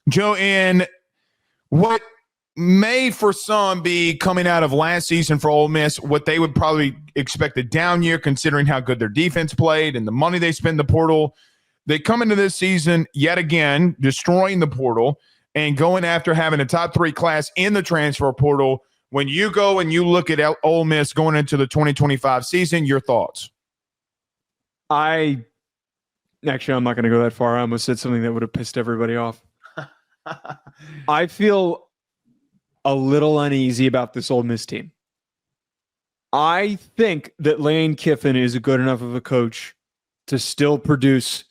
Joe, in what may for some be coming out of last season for Ole Miss, what they would probably expect a down year considering how good their defense played and the money they spend in the portal. They come into this season yet again, destroying the portal and going after having a top 3 class in the transfer portal. When you go and you look at Ole Miss going into the 2025 season, your thoughts? I'm not going to go that far. I almost said something that would have pissed everybody off. I feel a little uneasy about this Ole Miss team. I think that Lane Kiffin is a good enough of a coach to still produce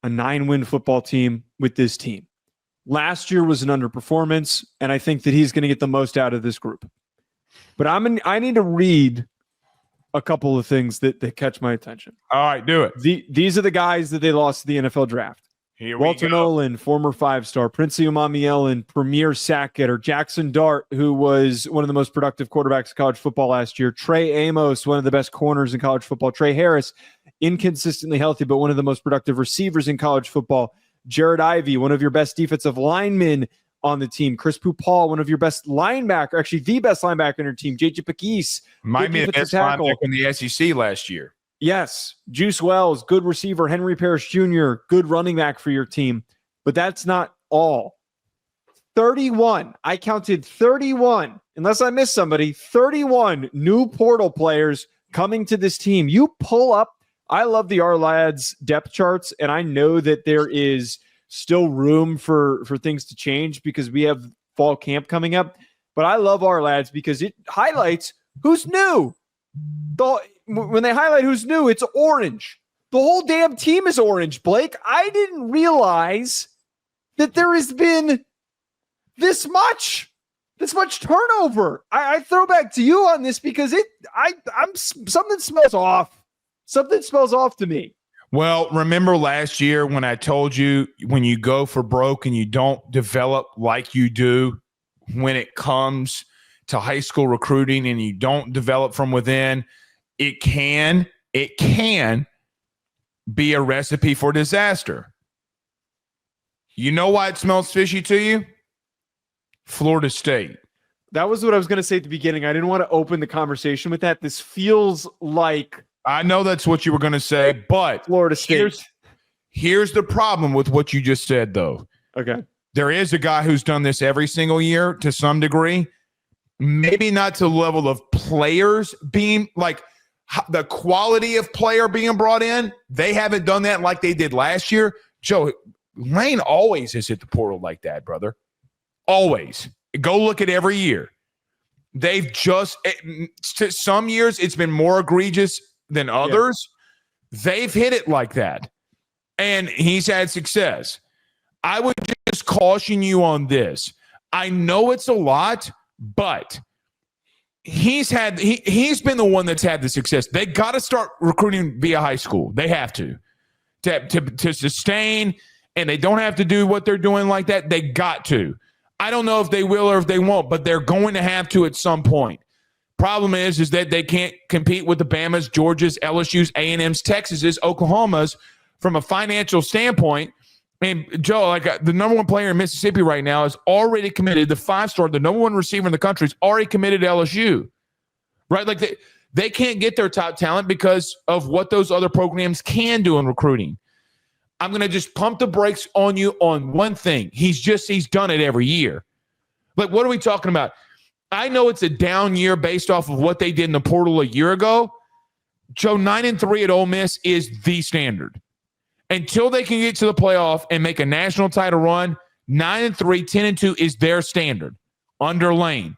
a 9-win football team with this team. Last year was an underperformance, and I think that he's going to get the most out of this group. But I need to read a couple of things that catch my attention. All right, do it. These are the guys that they lost to the NFL draft. Walter Nolan, former 5-star, Princey Umamielen, premier sack getter, Jackson Dart, who was one of the most productive quarterbacks in college football last year, Trey Amos, one of the best corners in college football, Trey Harris, inconsistently healthy, but one of the most productive receivers in college football, Jared Ivey, one of your best defensive linemen on the team, Chris Pupal, one of your best linebacker, actually the best linebacker in your team, J.J. Pegues, might be the best linebacker in the SEC last year. Yes, Juice Wells, good receiver, Henry Parrish Jr., good running back for your team. But that's not all. 31, I counted 31, unless I missed somebody, 31 new portal players coming to this team. You pull up, I love the Our Lads depth charts, and I know that there is still room for things to change because we have fall camp coming up. But I love Our Lads because it highlights who's new. When they highlight who's new, it's orange. The whole damn team is orange, Blake. I didn't realize that there has been this much turnover. I throw back to you on this because I'm something smells off. Something smells off to me. Well, remember last year when I told you when you go for broke and you don't develop like you do when it comes to high school recruiting and you don't develop from within, it can be a recipe for disaster. You know why it smells fishy to you? Florida State. That was what I was going to say at the beginning. I didn't want to open the conversation with that. This feels like... I know that's what you were going to say, but Florida State. Here's the problem with what you just said, though. Okay. There is a guy who's done this every single year to some degree. Maybe not to the level of players being like the quality of player being brought in. They haven't done that like they did last year. Joe, Lane always has hit the portal like that, brother. Always. Go look at every year. They've just some years it's been more egregious than others. Yeah. They've hit it like that. And he's had success. I would just caution you on this. I know it's a lot, but he's been the one that's had the success. They got to start recruiting via high school. They have to sustain, and they don't have to do what they're doing like that. They got to. I don't know if they will or if they won't, but they're going to have to at some point. Problem is that they can't compete with the Bamas, Georgias, LSU's, A&M's, Texas's, Oklahoma's from a financial standpoint. And Joe, like the number one player in Mississippi right now is already committed. The 5-star, the number one receiver in the country is already committed to LSU, right? Like they can't get their top talent because of what those other programs can do in recruiting. I'm going to just pump the brakes on you on one thing. He's done it every year. Like, what are we talking about? I know it's a down year based off of what they did in the portal a year ago. Joe, 9-3 at Ole Miss is the standard. Until they can get to the playoff and make a national title run, 9-3, 10-2 is their standard under Lane.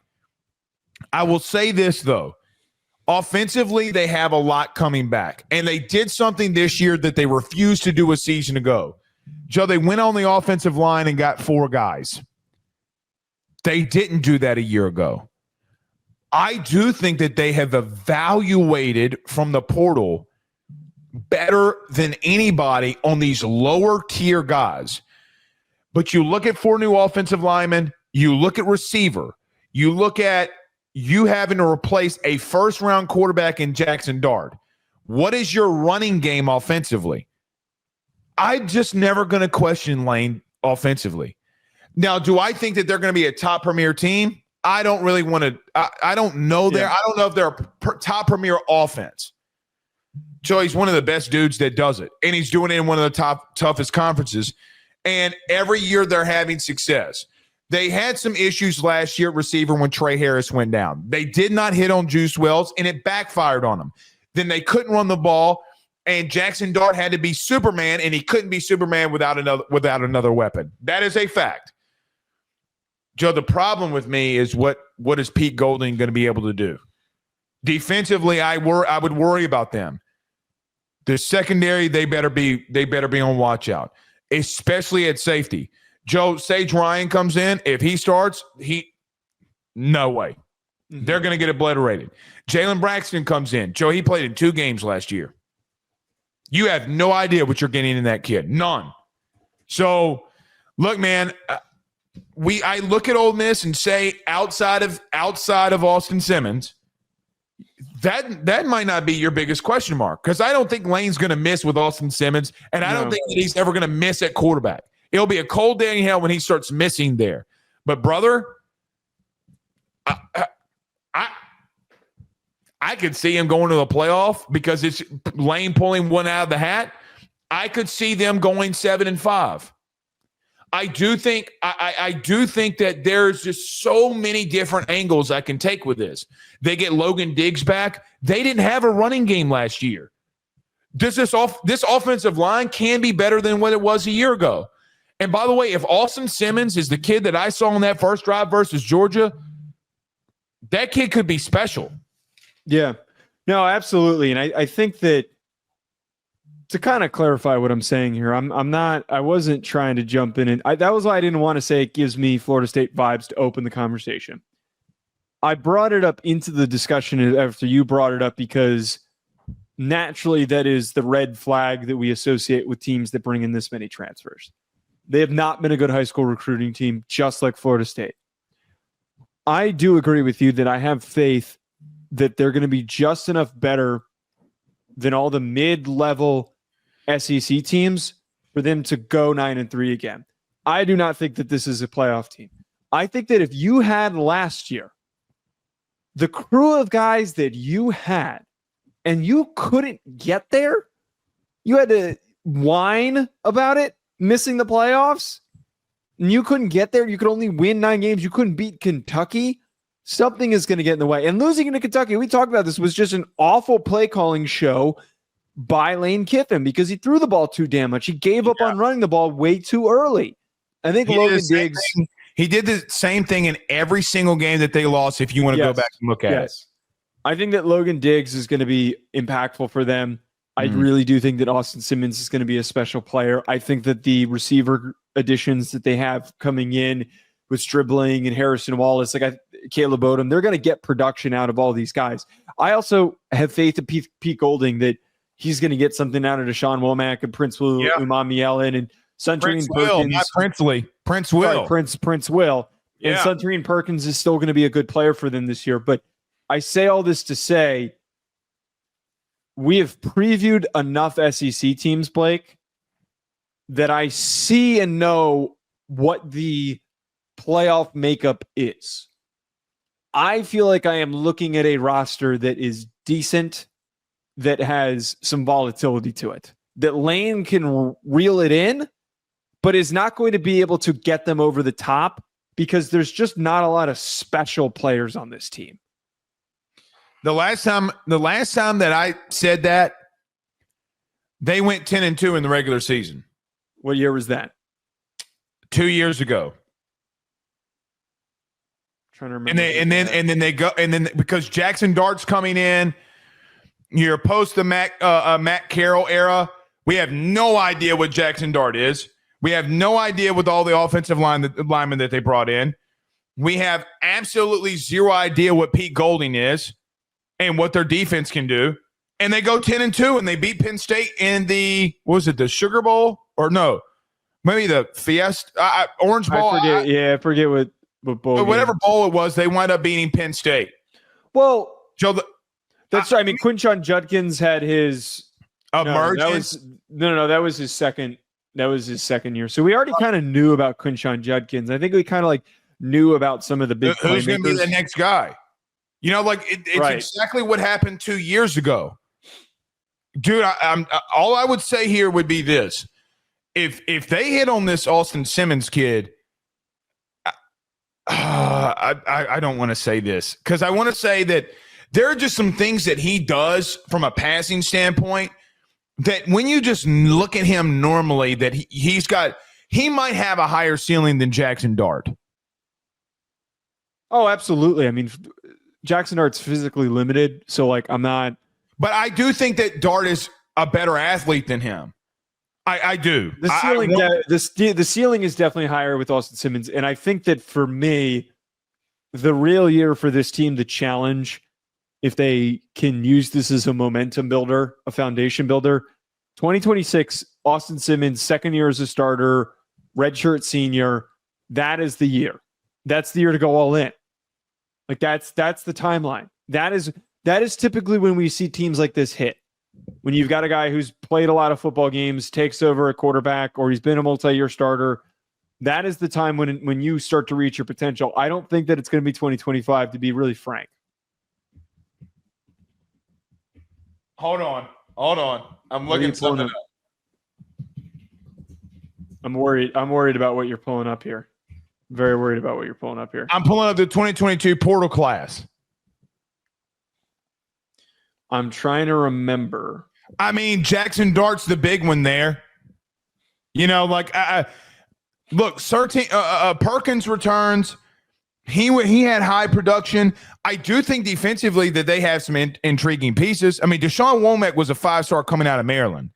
I will say this, though. Offensively, they have a lot coming back. And they did something this year that they refused to do a season ago. Joe, they went on the offensive line and got 4 guys. They didn't do that a year ago. I do think that they have evaluated from the portal better than anybody on these lower tier guys. But you look at 4 new offensive linemen, you look at receiver, you look at you having to replace a first-round quarterback in Jackson Dart. What is your running game offensively? I'm just never going to question Lane offensively. Now, do I think that they're going to be a top premier team? I don't really want to. I don't know there. I don't know if they're a top premier offense. So he's one of the best dudes that does it. And he's doing it in one of the toughest conferences. And every year they're having success. They had some issues last year at receiver when Trey Harris went down. They did not hit on Juice Wells, and it backfired on them. Then they couldn't run the ball, and Jackson Dart had to be Superman, and he couldn't be Superman without another weapon. That is a fact. Joe, the problem with me is what is Pete Golding going to be able to do? Defensively, I would worry about them. The secondary, they better be on watch out, especially at safety. Joe, Sage Ryan comes in. If he starts, no way. Mm-hmm. They're going to get obliterated. Jalen Braxton comes in. Joe, he played in 2 games last year. You have no idea what you're getting in that kid. None. So, look, man, I look at Ole Miss and say outside of Austin Simmons, that might not be your biggest question mark, because I don't think Lane's going to miss with Austin Simmons, and I don't think that he's ever going to miss at quarterback. It'll be a cold day in hell when he starts missing there. But, brother, I could see him going to the playoff because it's Lane pulling one out of the hat. I could see them going 7-5. I do think that there's just so many different angles I can take with this. They get Logan Diggs back. They didn't have a running game last year. This offensive line can be better than what it was a year ago. And by the way, if Austin Simmons is the kid that I saw on that first drive versus Georgia, that kid could be special. Yeah. No, absolutely. And I think that, to kind of clarify what I'm saying here, I wasn't trying to jump in, and that was why I didn't want to say it gives me Florida State vibes to open the conversation. I brought it up into the discussion after you brought it up because naturally that is the red flag that we associate with teams that bring in this many transfers. They have not been a good high school recruiting team, just like Florida State. I do agree with you that I have faith that they're going to be just enough better than all the mid-level SEC teams for them to go 9-3 again. I do not think that this is a playoff team. I think that if you had last year the crew of guys that you had and you couldn't get there, you had to whine about it, missing the playoffs, and you couldn't get there, you could only win 9 games, you couldn't beat Kentucky, something is going to get in the way. And losing to Kentucky, we talked about this, was just an awful play calling show by Lane Kiffin because he threw the ball too damn much. He gave up on running the ball way too early. I think Logan Diggs. He did the same thing in every single game that they lost, if you want to go back and look at it. I think that Logan Diggs is going to be impactful for them. I really do think that Austin Simmons is going to be a special player. I think that the receiver additions that they have coming in with Stribling and Harrison Wallace, Caleb Odom, they're going to get production out of all these guys. I also have faith in Pete Golding that he's going to get something out of Deshaun Womack and Prince Will, Umamielen, and Suntarine Perkins. Not Princely. Prince Will. Sorry, Prince Will. And Suntarine Perkins is still going to be a good player for them this year. But I say all this to say, we have previewed enough SEC teams, Blake, that I see and know what the playoff makeup is. I feel like I am looking at a roster that is decent, that has some volatility to it, that Lane can reel it in, but is not going to be able to get them over the top because there's just not a lot of special players on this team. The last time that I said that, they went 10-2 in the regular season. What year was that? 2 years ago. Trying to remember. And then because Jackson Dart's coming in, you're post the Matt Carroll era. We have no idea what Jackson Dart is. We have no idea with all the offensive linemen that they brought in. We have absolutely zero idea what Pete Golding is and what their defense can do. And they go 10-2 and they beat Penn State in the Sugar Bowl or no, maybe the Fiesta Orange Bowl. I forget what bowl. But whatever bowl it was, they wind up beating Penn State. Well, Joe, that's right. I mean, Quinshon Judkins had his emergence. That was his second That was his second year. So we already kind of knew about Quinshon Judkins. I think we kind of like knew about some of the big Who's going to be playmakers. the next guy? You know, like it's Right. exactly what happened 2 years ago. Dude, all I would say here would be this. If they hit on this Austin Simmons kid, I don't want to say this because I want to say that there are just some things that he does from a passing standpoint that when you just look at him normally, that he might have a higher ceiling than Jackson Dart. Oh, absolutely. I mean, Jackson Dart's physically limited, so like I'm not. But I do think that Dart is a better athlete than him. I do. The ceiling, the ceiling is definitely higher with Austin Simmons, and I think that for me, the real year for this team, the challenge, if they can use this as a momentum builder, a foundation builder, 2026, Austin Simmons, second year as a starter, redshirt senior, that is the year. That's the year to go all in. Like that's the timeline. That is typically when we see teams like this hit. When you've got a guy who's played a lot of football games, takes over a quarterback, or he's been a multi-year starter, that is the time when you start to reach your potential. I don't think that it's going to be 2025, to be really frank. Hold on. I'm looking something up. I'm worried about what you're pulling up here. Very worried about what you're pulling up here. I'm pulling up the 2022 portal class. I'm trying to remember. I mean, Jackson Dart's the big one there. You know, like, look, Perkins returns. He had high production. I do think defensively that they have some intriguing pieces. I mean, Deshaun Womack was a 5-star coming out of Maryland.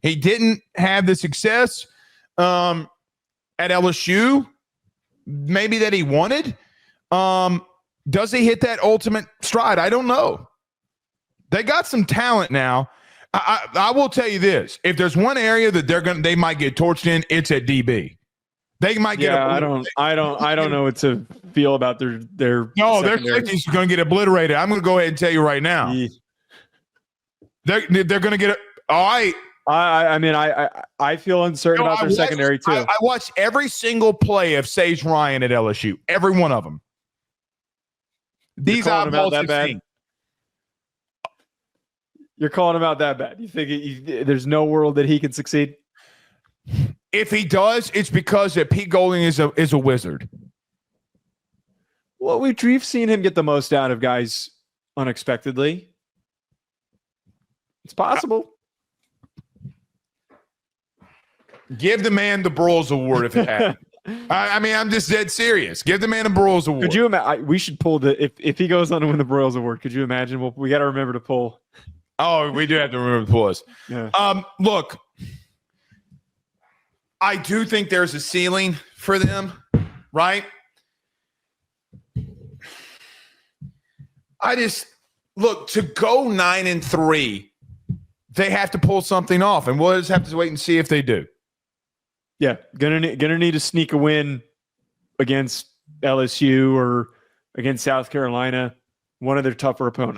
He didn't have the success at LSU, maybe that he wanted. Does he hit that ultimate stride? I don't know. They got some talent now. I will tell you this: if there's one area that they might get torched in, it's at DB. They might get. Yeah, I don't know what to feel about their. No, their safety's going to get obliterated. I'm going to go ahead and tell you right now. Yeah. They're going to get it. All right. I feel uncertain about their secondary too. I watched every single play of Sage Ryan at LSU. Every one of them. These eyeballs have seen. You're calling him out that bad. You think there's no world that he can succeed? If he does, it's because that Pete Golding is a wizard. Well, we've seen him get the most out of guys unexpectedly. It's possible. Give the man the Broyles Award if it happens. I mean, I'm just dead serious. Give the man a Broyles Award. Could you imagine? We should pull if he goes on to win the Broyles Award. Could you imagine? Well, we got to remember to pull. Oh, we do have to remember to pull us. Yeah. Look, I do think there's a ceiling for them, right? I just look to go 9-3. They have to pull something off, and we'll just have to wait and see if they do. Yeah, gonna need to sneak a win against LSU or against South Carolina, one of their tougher opponents.